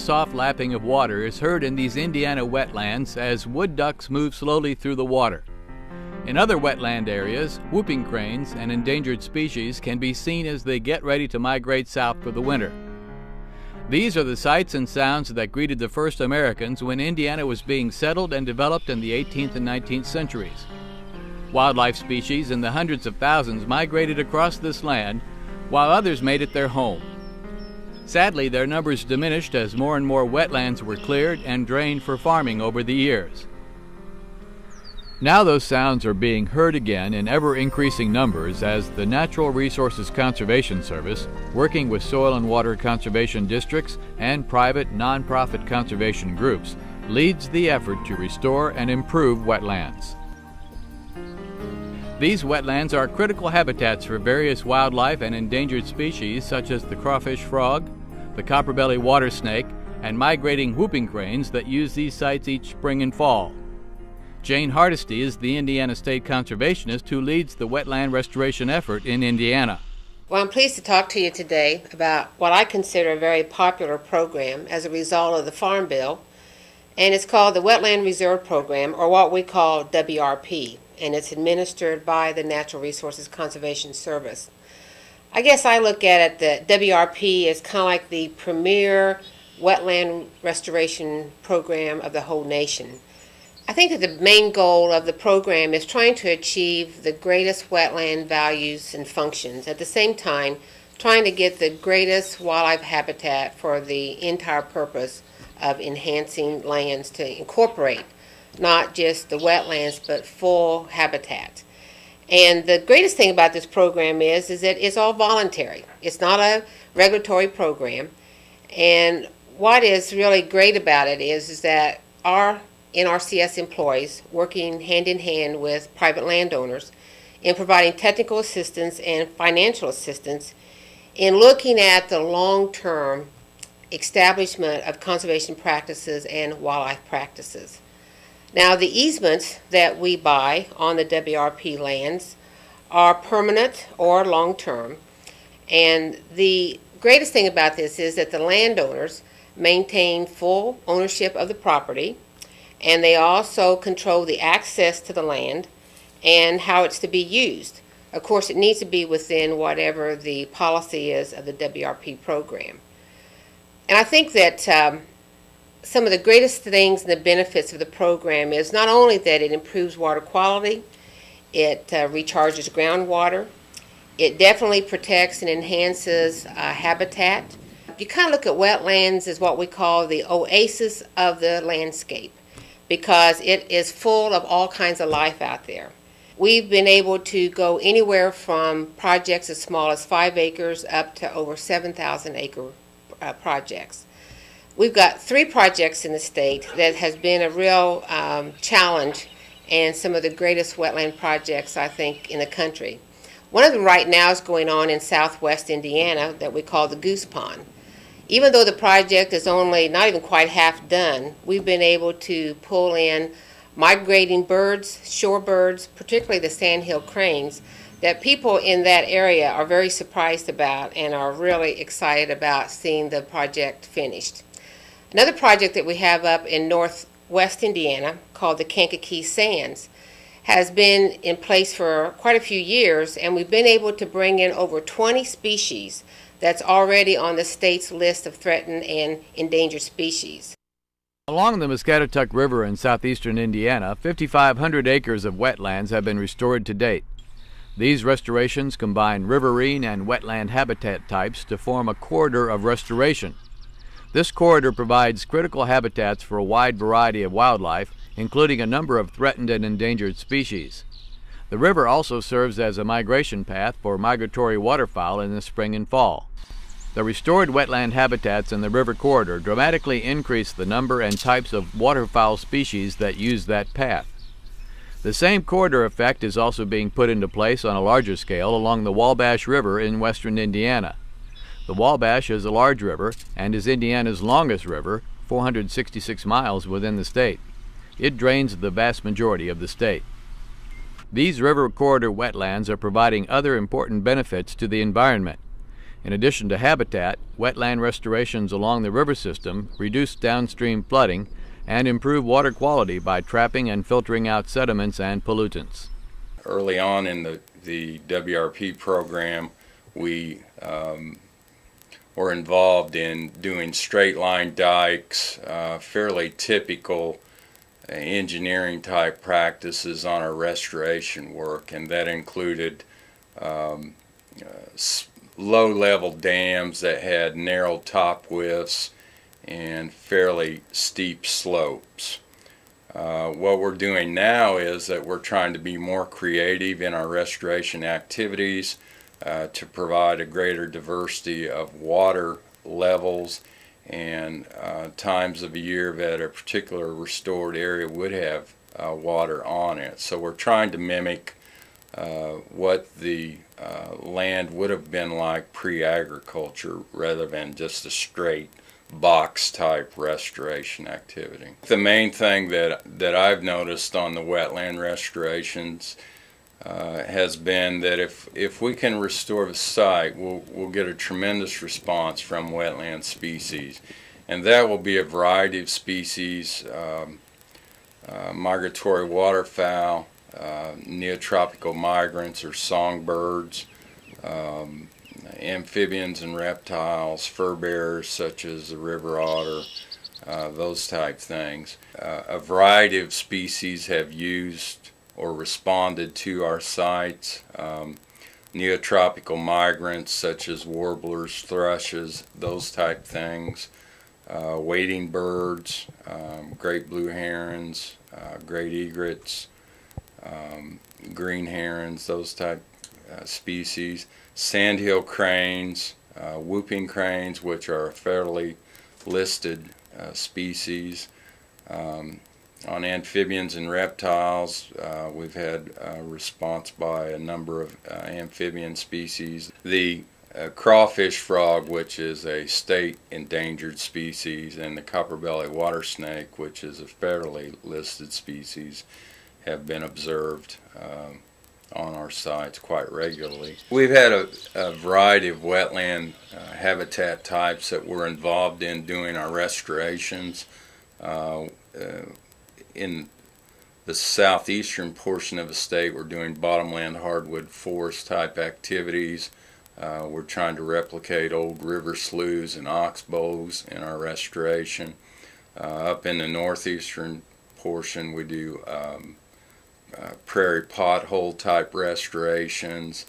soft lapping of water is heard in these Indiana wetlands as wood ducks move slowly through the water. In other wetland areas, whooping cranes and endangered species can be seen as they get ready to migrate south for the winter. These are the sights and sounds that greeted the first Americans when Indiana was being settled and developed in the 18th and 19th centuries. Wildlife species in the hundreds of thousands migrated across this land, while others made it their home. Sadly, their numbers diminished as more and more wetlands were cleared and drained for farming over the years. Now those sounds are being heard again in ever-increasing numbers as the Natural Resources Conservation Service, working with soil and water conservation districts and private non-profit conservation groups, leads the effort to restore and improve wetlands. These wetlands are critical habitats for various wildlife and endangered species such as the crawfish frog, the copperbelly water snake, and migrating whooping cranes that use these sites each spring and fall. Jane Hardesty is the Indiana State Conservationist who leads the wetland restoration effort in Indiana. Well, I'm pleased to talk to you today about what I consider a very popular program as a result of the Farm Bill, and it's called the Wetland Reserve Program, or what we call WRP, and it's administered by the Natural Resources Conservation Service. I guess I look at it that WRP is kind of like the premier wetland restoration program of the whole nation. I think that the main goal of the program is trying to achieve the greatest wetland values and functions, at the same time trying to get the greatest wildlife habitat for the entire purpose of enhancing lands to incorporate not just the wetlands but full habitat. And the greatest thing about this program is that it's all voluntary. It's not a regulatory program. And what is really great about it is that our NRCS employees, working hand in hand with private landowners in providing technical assistance and financial assistance in looking at the long-term establishment of conservation practices and wildlife practices. Now, the easements that we buy on the WRP lands are permanent or long-term, and the greatest thing about this is that the landowners maintain full ownership of the property, and they also control the access to the land and how it's to be used. Of course, it needs to be within whatever the policy is of the WRP program. And I think that some of the greatest things and the benefits of the program is not only that it improves water quality, it recharges groundwater, it definitely protects and enhances habitat. You kind of look at wetlands as what we call the oasis of the landscape, because it is full of all kinds of life out there. We've been able to go anywhere from projects as small as 5 acres up to over 7,000 acre projects. We've got 3 projects in the state that has been a real challenge and some of the greatest wetland projects, I think, in the country. One of them right now is going on in southwest Indiana that we call the Goose Pond. Even though the project is only not even quite half done, we've been able to pull in migrating birds, shorebirds, particularly the sandhill cranes, that people in that area are very surprised about and are really excited about seeing the project finished. Another project that we have up in northwest Indiana called the Kankakee Sands has been in place for quite a few years, and we've been able to bring in over 20 species that's already on the state's list of threatened and endangered species. Along the Muscatatuck River in southeastern Indiana, 5,500 acres of wetlands have been restored to date. These restorations combine riverine and wetland habitat types to form a corridor of restoration. This corridor provides critical habitats for a wide variety of wildlife, including a number of threatened and endangered species. The river also serves as a migration path for migratory waterfowl in the spring and fall. The restored wetland habitats in the river corridor dramatically increase the number and types of waterfowl species that use that path. The same corridor effect is also being put into place on a larger scale along the Wabash River in western Indiana. The Wabash is a large river and is Indiana's longest river, 466 miles within the state. It drains the vast majority of the state. These river corridor wetlands are providing other important benefits to the environment. In addition to habitat, wetland restorations along the river system reduce downstream flooding and improve water quality by trapping and filtering out sediments and pollutants. Early on in the WRP program, we were involved in doing straight line dikes, fairly typical engineering type practices on our restoration work, and that included low level dams that had narrow top widths and fairly steep slopes. What we're doing now is that we're trying to be more creative in our restoration activities to provide a greater diversity of water levels and times of the year that a particular restored area would have water on it. So we're trying to mimic what the land would have been like pre-agriculture rather than just a straight box type restoration activity. The main thing that I've noticed on the wetland restorations has been that if we can restore the site, we'll get a tremendous response from wetland species, and that will be a variety of species, migratory waterfowl, neotropical migrants or songbirds, amphibians and reptiles, fur bearers such as the river otter, those type things. A variety of species have used or responded to our sites. Neotropical migrants such as warblers, thrushes, those type things. Wading birds, great blue herons, great egrets, green herons, those type species. Sandhill cranes, whooping cranes, which are a fairly listed species. On amphibians and reptiles, we've had a response by a number of amphibian species. The crawfish frog, which is a state endangered species, and the copperbelly water snake, which is a fairly listed species, have been observed on our sites quite regularly. We've had a variety of wetland habitat types that we're involved in doing our restorations. In the southeastern portion of the state, we're doing bottomland hardwood forest type activities. We're trying to replicate old river sloughs and oxbows in our restoration. Up in the northeastern portion, we do prairie pothole type restorations.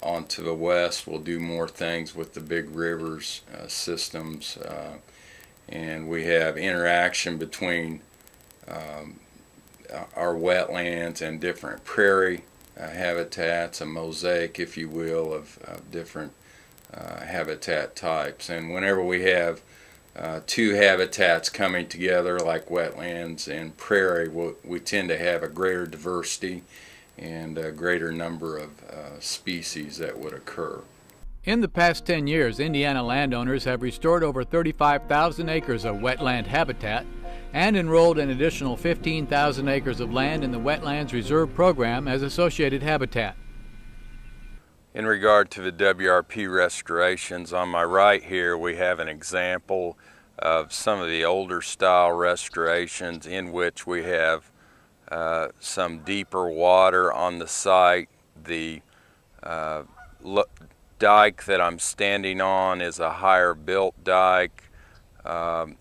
On to the west, we'll do more things with the big rivers systems, and we have interaction between our wetlands and different prairie habitats, a mosaic, if you will, of different habitat types. And whenever we have two habitats coming together like wetlands and prairie, we tend to have a greater diversity and a greater number of species that would occur. In the past 10 years, Indiana landowners have restored over 35,000 acres of wetland habitat and enrolled an additional 15,000 acres of land in the Wetlands Reserve Program as associated habitat. In regard to the WRP restorations, on my right here we have an example of some of the older style restorations in which we have some deeper water on the site. The dike that I'm standing on is a higher built dike.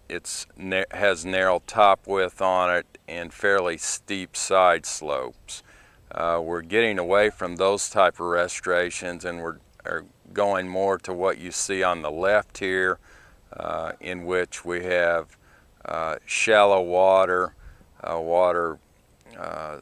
It has narrow top width on it and fairly steep side slopes. We're getting away from those type of restorations, and we're going more to what you see on the left here, in which we have shallow water,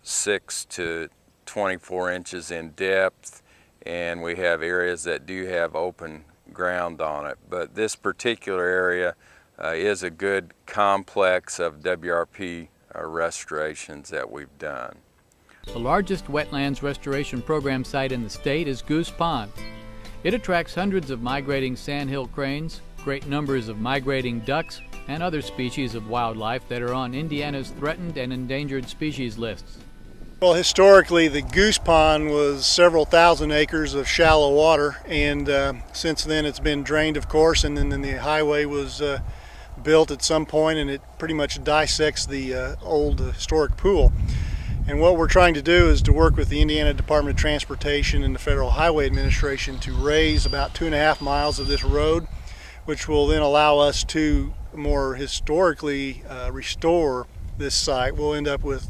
6 to 24 inches in depth, and we have areas that do have open ground on it. But this particular area is a good complex of WRP restorations that we've done. The largest wetlands restoration program site in the state is Goose Pond. It attracts hundreds of migrating sandhill cranes, great numbers of migrating ducks, and other species of wildlife that are on Indiana's threatened and endangered species lists. Well, historically, the Goose Pond was several thousand acres of shallow water, and since then it's been drained, of course, and then the highway was built at some point, and it pretty much dissects the old historic pool. And what we're trying to do is to work with the Indiana Department of Transportation and the Federal Highway Administration to raise about 2.5 miles of this road, which will then allow us to more historically restore this site. We'll end up with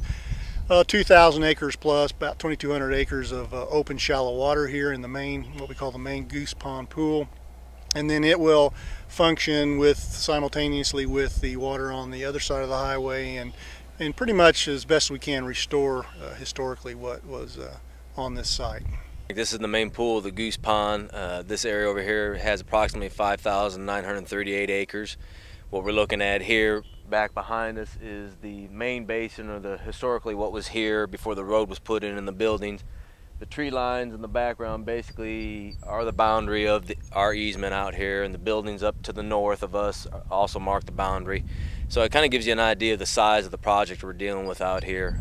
2,000 acres plus, about 2,200 acres of open shallow water here in the main, what we call the main Goose Pond pool. And then it will function simultaneously with the water on the other side of the highway, and pretty much as best we can restore historically what was on this site. This is the main pool of the Goose Pond. This area over here has approximately 5,938 acres. What we're looking at here back behind us is the main basin, or historically what was here before the road was put in the buildings. The tree lines in the background basically are the boundary of our easement out here, and the buildings up to the north of us also mark the boundary. So it kind of gives you an idea of the size of the project we're dealing with out here.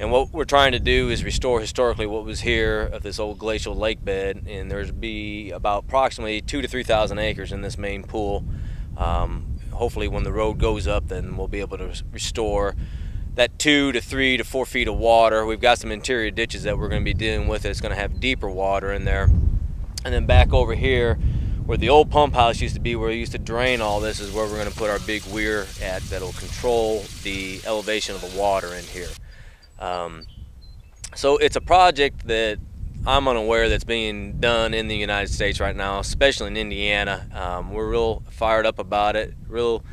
And what we're trying to do is restore historically what was here of this old glacial lake bed, and there's be about approximately 2,000 to 3,000 acres in this main pool. Hopefully when the road goes up, then we'll be able to restore that 2 to 3 to 4 feet of water. We've got some interior ditches that we're going to be dealing with. It's going to have deeper water in there. And then back over here where the old pump house used to be, where we used to drain all this, is where we're going to put our big weir at that'll control the elevation of the water in here. So it's a project that I'm unaware that's being done in the United States right now, especially in Indiana. We're real fired up about it, real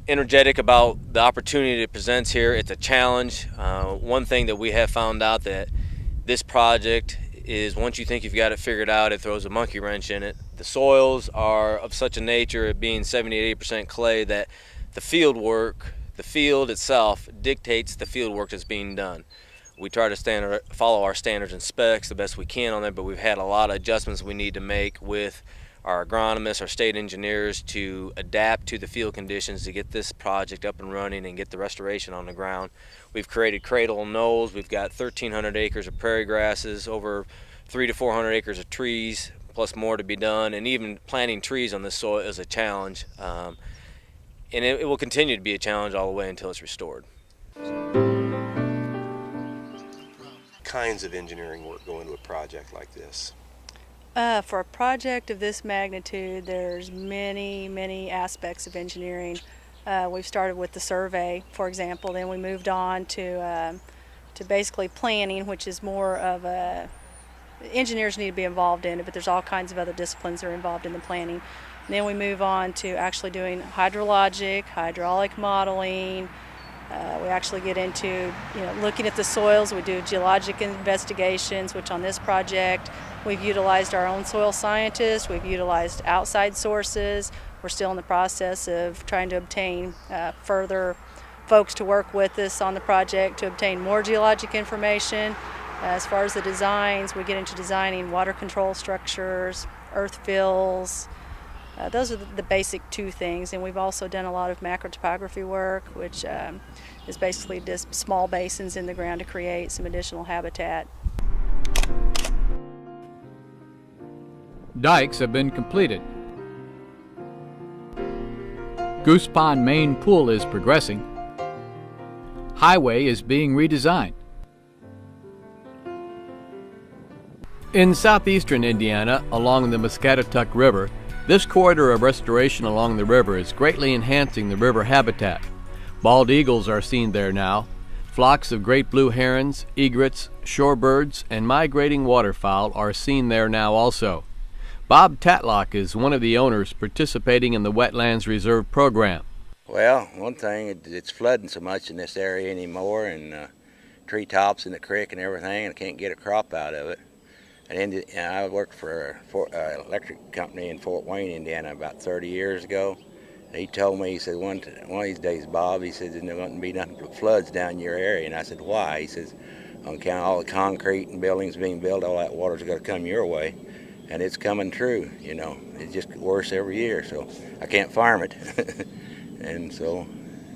energetic about the opportunity it presents here. It's a challenge. One thing that we have found out that this project is, once you think you've got it figured out, it throws a monkey wrench in it. The soils are of such a nature, it being 70 to 80% clay, that the field work, the field itself dictates the field work that's being done. We try to follow our standards and specs the best we can on there, but we've had a lot of adjustments we need to make with our agronomists, our state engineers, to adapt to the field conditions to get this project up and running and get the restoration on the ground. We've created cradle and knolls. We've got 1,300 acres of prairie grasses, over 300 to 400 acres of trees, plus more to be done. And even planting trees on this soil is a challenge. And it will continue to be a challenge all the way until it's restored. Kinds of engineering work go into a project like this? For a project of this magnitude, there's many aspects of engineering. We've started with the survey, for example, then we moved on to basically planning, which is more of engineers need to be involved in it, but there's all kinds of other disciplines that are involved in the planning. And then we move on to actually doing hydrologic, hydraulic modeling. We actually get into looking at the soils. We do geologic investigations, which on this project we've utilized our own soil scientists, we've utilized outside sources. We're still in the process of trying to obtain further folks to work with us on the project to obtain more geologic information. As far as the designs, we get into designing water control structures, earth fills. Those are the basic two things, and we've also done a lot of macro topography work, which is basically just small basins in the ground to create some additional habitat. Dikes have been completed. Goose Pond main pool is progressing. Highway is being redesigned. In southeastern Indiana, along the Muscatatuck River, this corridor of restoration along the river is greatly enhancing the river habitat. Bald eagles are seen there now. Flocks of great blue herons, egrets, shorebirds, and migrating waterfowl are seen there now also. Bob Tatlock is one of the owners participating in the Wetlands Reserve program. Well, one thing, it's flooding so much in this area anymore, and treetops in the creek and everything, and I can't get a crop out of it. And I worked for an electric company in Fort Wayne, Indiana, about 30 years ago. And he told me, he said, one of these days, Bob, he said, there wouldn't be nothing but floods down your area. And I said, why? He says, on account of all the concrete and buildings being built, all that water's got to come your way. And it's coming true, It's just worse every year, so I can't farm it. And so,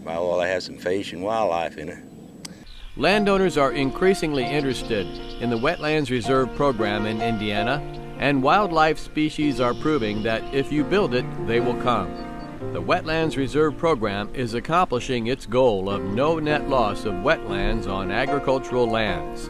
well, I have some fish and wildlife in it. Landowners are increasingly interested in the Wetlands Reserve program in Indiana, and wildlife species are proving that if you build it, they will come. The Wetlands Reserve program is accomplishing its goal of no net loss of wetlands on agricultural lands.